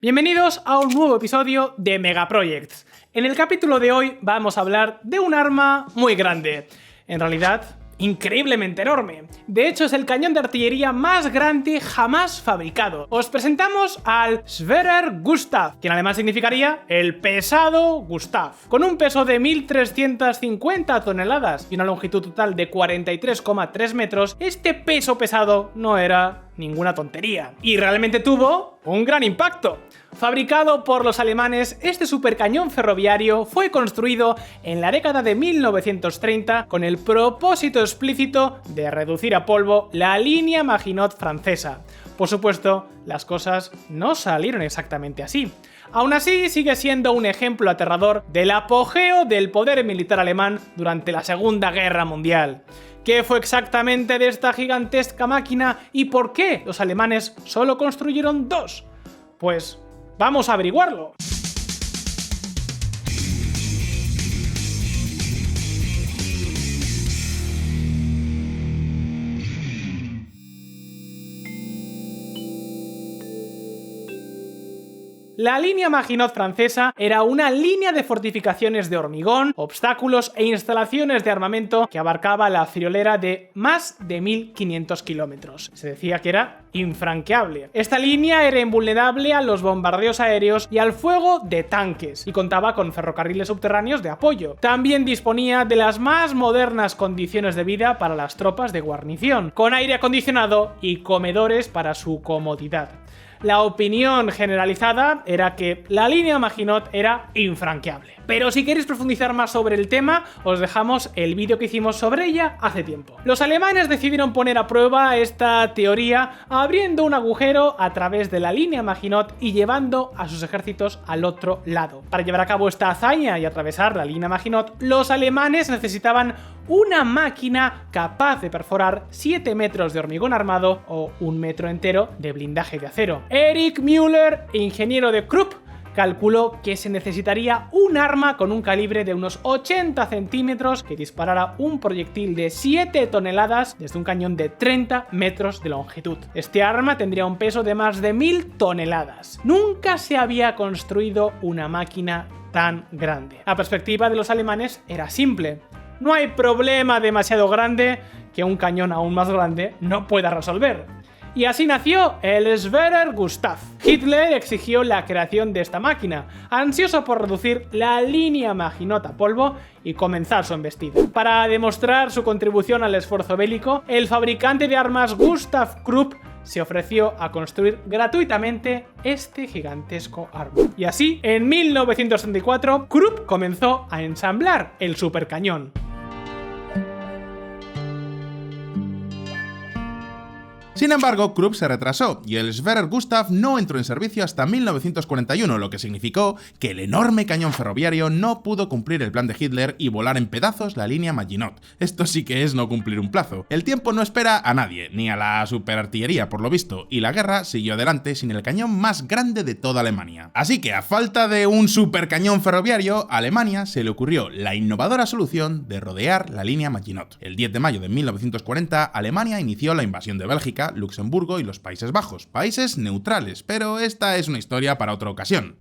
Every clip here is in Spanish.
Bienvenidos a un nuevo episodio de Megaprojects. En el capítulo de hoy vamos a hablar de un arma muy grande. En realidad, increíblemente enorme. De hecho, es el cañón de artillería más grande jamás fabricado. Os presentamos al Schwerer Gustav, que en alemán significaría el pesado Gustav. Con un peso de 1350 toneladas y una longitud total de 43,3 metros, este peso pesado no era ninguna tontería. Y realmente tuvo un gran impacto. Fabricado por los alemanes, este supercañón ferroviario fue construido en la década de 1930 con el propósito explícito de reducir a polvo la línea Maginot francesa. Por supuesto, las cosas no salieron exactamente así. Aún así, sigue siendo un ejemplo aterrador del apogeo del poder militar alemán durante la Segunda Guerra Mundial. ¿Qué fue exactamente de esta gigantesca máquina y por qué los alemanes solo construyeron dos? Pues vamos a averiguarlo. La línea Maginot francesa era una línea de fortificaciones de hormigón, obstáculos e instalaciones de armamento que abarcaba la friolera de más de 1500 kilómetros. Se decía que era infranqueable. Esta línea era invulnerable a los bombardeos aéreos y al fuego de tanques, y contaba con ferrocarriles subterráneos de apoyo. También disponía de las más modernas condiciones de vida para las tropas de guarnición, con aire acondicionado y comedores para su comodidad. La opinión generalizada era que la línea Maginot era infranqueable. Pero si queréis profundizar más sobre el tema, os dejamos el vídeo que hicimos sobre ella hace tiempo. Los alemanes decidieron poner a prueba esta teoría abriendo un agujero a través de la línea Maginot y llevando a sus ejércitos al otro lado. Para llevar a cabo esta hazaña y atravesar la línea Maginot, los alemanes necesitaban una máquina capaz de perforar 7 metros de hormigón armado o 1 metro entero de blindaje de acero. Erich Müller, ingeniero de Krupp, calculó que se necesitaría un arma con un calibre de unos 80 centímetros que disparara un proyectil de 7 toneladas desde un cañón de 30 metros de longitud. Este arma tendría un peso de más de 1000 toneladas. Nunca se había construido una máquina tan grande. La perspectiva de los alemanes era simple. No hay problema demasiado grande que un cañón aún más grande no pueda resolver. Y así nació el Schwerer Gustav. Hitler exigió la creación de esta máquina, ansioso por reducir la línea Maginot a polvo y comenzar su embestida. Para demostrar su contribución al esfuerzo bélico, el fabricante de armas Gustav Krupp se ofreció a construir gratuitamente este gigantesco arma. Y así, en 1934, Krupp comenzó a ensamblar el supercañón. Sin embargo, Krupp se retrasó y el Schwerer Gustav no entró en servicio hasta 1941, lo que significó que el enorme cañón ferroviario no pudo cumplir el plan de Hitler y volar en pedazos la línea Maginot. Esto sí que es no cumplir un plazo. El tiempo no espera a nadie, ni a la superartillería por lo visto, y la guerra siguió adelante sin el cañón más grande de toda Alemania. Así que a falta de un supercañón ferroviario, a Alemania se le ocurrió la innovadora solución de rodear la línea Maginot. El 10 de mayo de 1940, Alemania inició la invasión de Bélgica, Luxemburgo y los Países Bajos, países neutrales, pero esta es una historia para otra ocasión.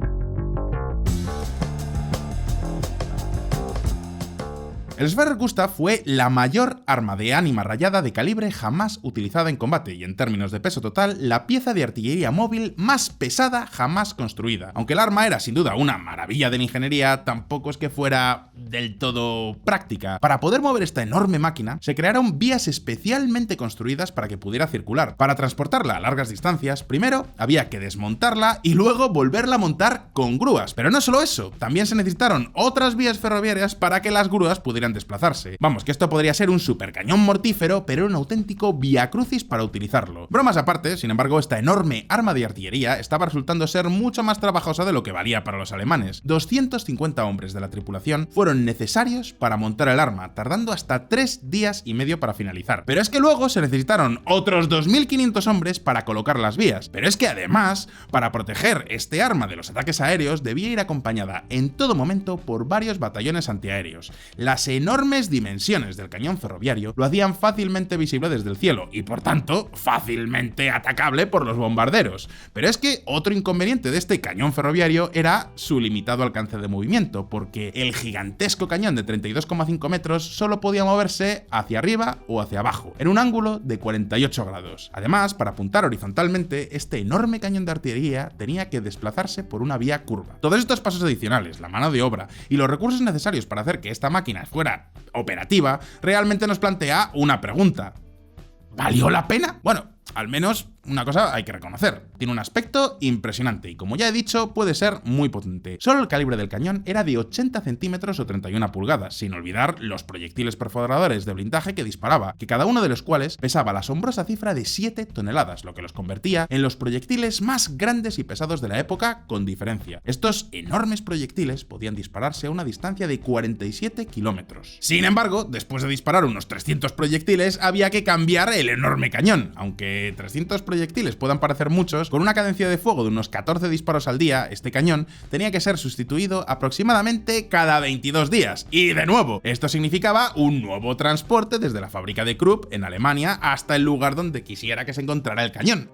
El Schwerer Gustav fue la mayor arma de ánima rayada de calibre jamás utilizada en combate y en términos de peso total, la pieza de artillería móvil más pesada jamás construida. Aunque el arma era sin duda una maravilla de la ingeniería, tampoco es que fuera del todo práctica. Para poder mover esta enorme máquina, se crearon vías especialmente construidas para que pudiera circular. Para transportarla a largas distancias, primero había que desmontarla y luego volverla a montar con grúas. Pero no solo eso, también se necesitaron otras vías ferroviarias para que las grúas pudieran desplazarse. Vamos, que esto podría ser un supercañón mortífero, pero un auténtico viacrucis para utilizarlo. Bromas aparte, sin embargo, esta enorme arma de artillería estaba resultando ser mucho más trabajosa de lo que valía para los alemanes. 250 hombres de la tripulación fueron necesarios para montar el arma, tardando hasta 3 días y medio para finalizar. Pero es que luego se necesitaron otros 2500 hombres para colocar las vías. Pero es que además, para proteger este arma de los ataques aéreos, debía ir acompañada en todo momento por varios batallones antiaéreos. Las enormes dimensiones del cañón ferroviario lo hacían fácilmente visible desde el cielo y, por tanto, fácilmente atacable por los bombarderos. Pero es que otro inconveniente de este cañón ferroviario era su limitado alcance de movimiento, porque el gigantesco cañón de 32,5 metros solo podía moverse hacia arriba o hacia abajo, en un ángulo de 48 grados. Además, para apuntar horizontalmente, este enorme cañón de artillería tenía que desplazarse por una vía curva. Todos estos pasos adicionales, la mano de obra y los recursos necesarios para hacer que esta máquina fuera operativa, realmente nos plantea una pregunta. ¿Valió la pena? Bueno, al menos una cosa hay que reconocer, tiene un aspecto impresionante y, como ya he dicho, puede ser muy potente. Solo el calibre del cañón era de 80 centímetros o 31 pulgadas, sin olvidar los proyectiles perforadores de blindaje que disparaba, que cada uno de los cuales pesaba la asombrosa cifra de 7 toneladas, lo que los convertía en los proyectiles más grandes y pesados de la época con diferencia. Estos enormes proyectiles podían dispararse a una distancia de 47 kilómetros. Sin embargo, después de disparar unos 300 proyectiles, había que cambiar el enorme cañón. Aunque 300 proyectiles puedan parecer muchos, con una cadencia de fuego de unos 14 disparos al día, este cañón tenía que ser sustituido aproximadamente cada 22 días. Y de nuevo, esto significaba un nuevo transporte desde la fábrica de Krupp en Alemania hasta el lugar donde quisiera que se encontrara el cañón.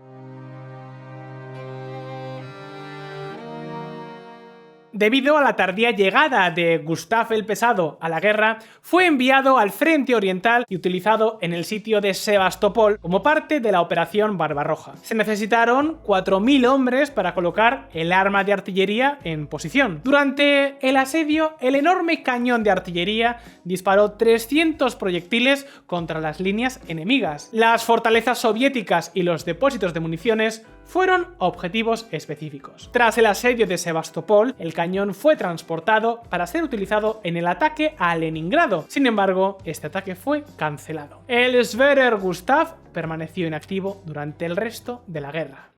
Debido a la tardía llegada de Gustav el Pesado a la guerra, fue enviado al frente oriental y utilizado en el sitio de Sebastopol como parte de la Operación Barbarroja. Se necesitaron 4.000 hombres para colocar el arma de artillería en posición. Durante el asedio, el enorme cañón de artillería disparó 300 proyectiles contra las líneas enemigas. Las fortalezas soviéticas y los depósitos de municiones fueron objetivos específicos. Tras el asedio de Sebastopol, el cañón fue transportado para ser utilizado en el ataque a Leningrado. Sin embargo, este ataque fue cancelado. El Schwerer Gustav permaneció inactivo durante el resto de la guerra.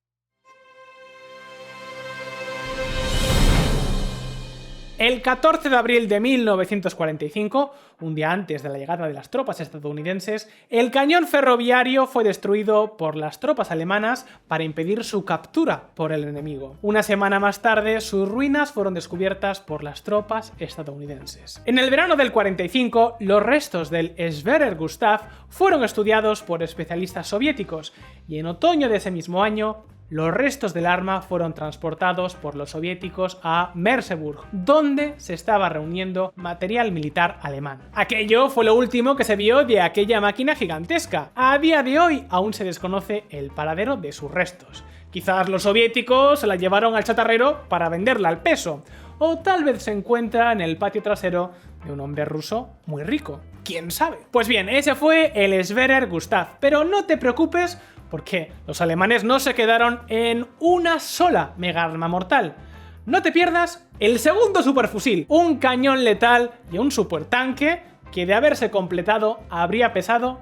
El 14 de abril de 1945, un día antes de la llegada de las tropas estadounidenses, el cañón ferroviario fue destruido por las tropas alemanas para impedir su captura por el enemigo. Una semana más tarde, sus ruinas fueron descubiertas por las tropas estadounidenses. En el verano del 45, los restos del Schwerer Gustav fueron estudiados por especialistas soviéticos y en otoño de ese mismo año, los restos del arma fueron transportados por los soviéticos a Merseburg, donde se estaba reuniendo material militar alemán. Aquello fue lo último que se vio de aquella máquina gigantesca. A día de hoy aún se desconoce el paradero de sus restos. Quizás los soviéticos se la llevaron al chatarrero para venderla al peso, o tal vez se encuentra en el patio trasero de un hombre ruso muy rico. ¿Quién sabe? Pues bien, ese fue el Schwerer Gustav, pero no te preocupes porque los alemanes no se quedaron en una sola mega arma mortal. No te pierdas el segundo superfusil, un cañón letal y un supertanque que, de haberse completado, habría pesado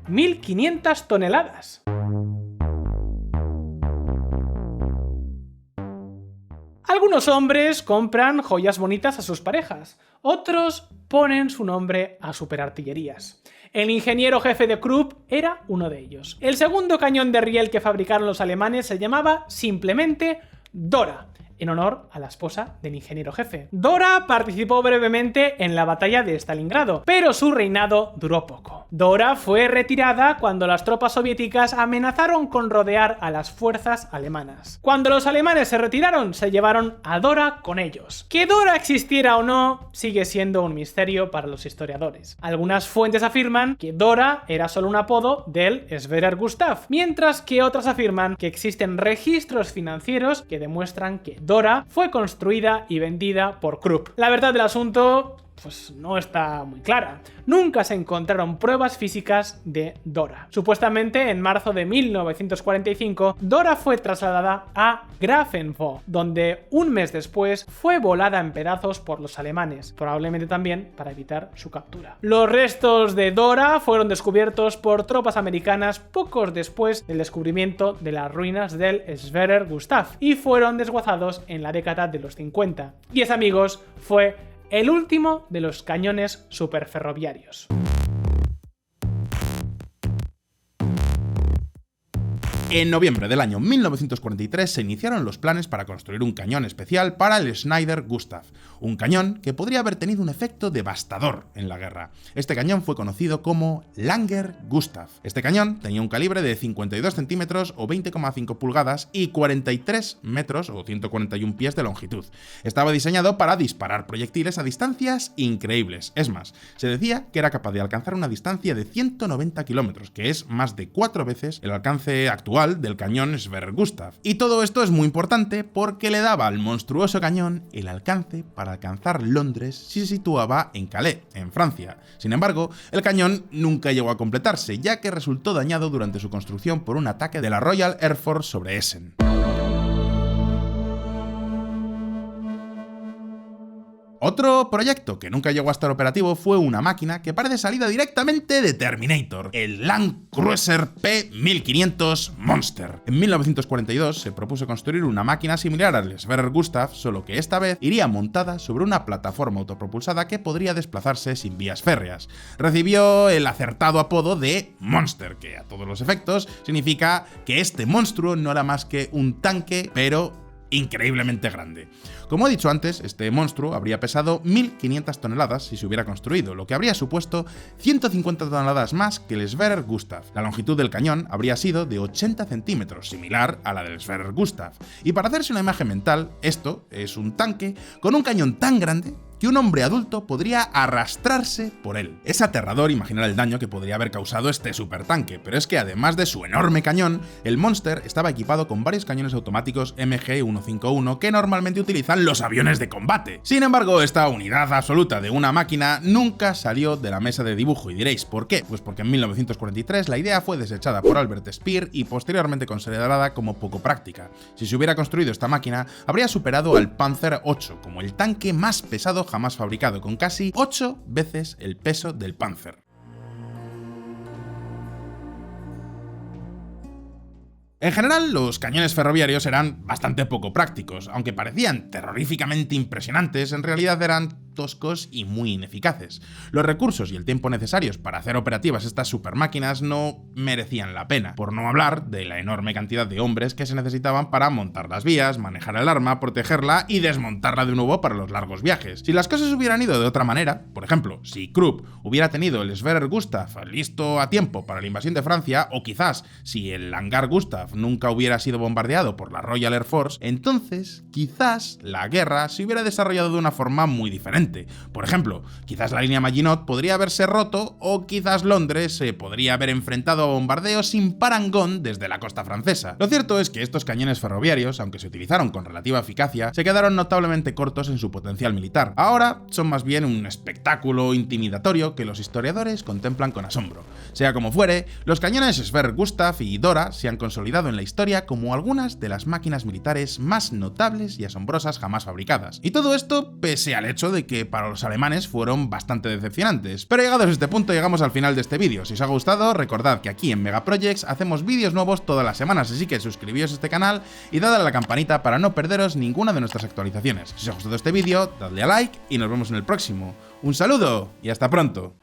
1.500 toneladas. Algunos hombres compran joyas bonitas a sus parejas, otros ponen su nombre a superartillerías. El ingeniero jefe de Krupp era uno de ellos. El segundo cañón de riel que fabricaron los alemanes se llamaba simplemente Dora, en honor a la esposa del ingeniero jefe. Dora participó brevemente en la batalla de Stalingrado, pero su reinado duró poco. Dora fue retirada cuando las tropas soviéticas amenazaron con rodear a las fuerzas alemanas. Cuando los alemanes se retiraron, se llevaron a Dora con ellos. Que Dora existiera o no sigue siendo un misterio para los historiadores. Algunas fuentes afirman que Dora era solo un apodo del Schwerer Gustav, mientras que otras afirman que existen registros financieros que demuestran que Dora fue construida y vendida por Krupp. La verdad del asunto pues no está muy clara. Nunca se encontraron pruebas físicas de Dora. Supuestamente, en marzo de 1945, Dora fue trasladada a Grafenwohl, donde un mes después fue volada en pedazos por los alemanes, probablemente también para evitar su captura. Los restos de Dora fueron descubiertos por tropas americanas pocos después del descubrimiento de las ruinas del Schwerer Gustav y fueron desguazados en la década de los 50. Y ese, amigos, fue el último de los cañones superferroviarios. En noviembre del año 1943 se iniciaron los planes para construir un cañón especial para el Schneider Gustav, un cañón que podría haber tenido un efecto devastador en la guerra. Este cañón fue conocido como Langer Gustav. Este cañón tenía un calibre de 52 centímetros o 20,5 pulgadas y 43 metros o 141 pies de longitud. Estaba diseñado para disparar proyectiles a distancias increíbles. Es más, se decía que era capaz de alcanzar una distancia de 190 kilómetros, que es más de 4 veces el alcance actual del cañón Sverre Gustav. Y todo esto es muy importante porque le daba al monstruoso cañón el alcance para alcanzar Londres si se situaba en Calais, en Francia. Sin embargo, el cañón nunca llegó a completarse, ya que resultó dañado durante su construcción por un ataque de la Royal Air Force sobre Essen. Otro proyecto que nunca llegó a estar operativo fue una máquina que parece salida directamente de Terminator, el Land Cruiser P-1500 Monster. En 1942 se propuso construir una máquina similar al Sverre Gustav, solo que esta vez iría montada sobre una plataforma autopropulsada que podría desplazarse sin vías férreas. Recibió el acertado apodo de Monster, que a todos los efectos significa que este monstruo no era más que un tanque, pero increíblemente grande. Como he dicho antes, este monstruo habría pesado 1.500 toneladas si se hubiera construido, lo que habría supuesto 150 toneladas más que el Sverre Gustav. La longitud del cañón habría sido de 80 centímetros, similar a la del Sverre Gustav. Y para hacerse una imagen mental, esto es un tanque con un cañón tan grande que un hombre adulto podría arrastrarse por él. Es aterrador imaginar el daño que podría haber causado este supertanque, pero es que además de su enorme cañón, el Monster estaba equipado con varios cañones automáticos MG-151 que normalmente utilizan los aviones de combate. Sin embargo, esta unidad absoluta de una máquina nunca salió de la mesa de dibujo, y diréis, ¿por qué? Pues porque en 1943 la idea fue desechada por Albert Speer y posteriormente considerada como poco práctica. Si se hubiera construido esta máquina, habría superado al Panzer VIII como el tanque más pesado jamás fabricado, con casi 8 veces el peso del Panzer. En general, los cañones ferroviarios eran bastante poco prácticos. Aunque parecían terroríficamente impresionantes, en realidad eran toscos y muy ineficaces. Los recursos y el tiempo necesarios para hacer operativas estas supermáquinas no merecían la pena, por no hablar de la enorme cantidad de hombres que se necesitaban para montar las vías, manejar el arma, protegerla y desmontarla de nuevo para los largos viajes. Si las cosas hubieran ido de otra manera, por ejemplo, si Krupp hubiera tenido el Sverre Gustav listo a tiempo para la invasión de Francia, o quizás si el Hangar Gustav nunca hubiera sido bombardeado por la Royal Air Force, entonces quizás la guerra se hubiera desarrollado de una forma muy diferente. Por ejemplo, quizás la línea Maginot podría haberse roto, o quizás Londres se podría haber enfrentado a bombardeos sin parangón desde la costa francesa. Lo cierto es que estos cañones ferroviarios, aunque se utilizaron con relativa eficacia, se quedaron notablemente cortos en su potencial militar. Ahora son más bien un espectáculo intimidatorio que los historiadores contemplan con asombro. Sea como fuere, los cañones Sverre Gustav y Dora se han consolidado en la historia como algunas de las máquinas militares más notables y asombrosas jamás fabricadas. Y todo esto pese al hecho de que para los alemanes fueron bastante decepcionantes. Pero llegados a este punto llegamos al final de este vídeo. Si os ha gustado, recordad que aquí en Megaprojects hacemos vídeos nuevos todas las semanas, así que suscribíos a este canal y dadle a la campanita para no perderos ninguna de nuestras actualizaciones. Si os ha gustado este vídeo, dadle a like y nos vemos en el próximo. Un saludo y hasta pronto.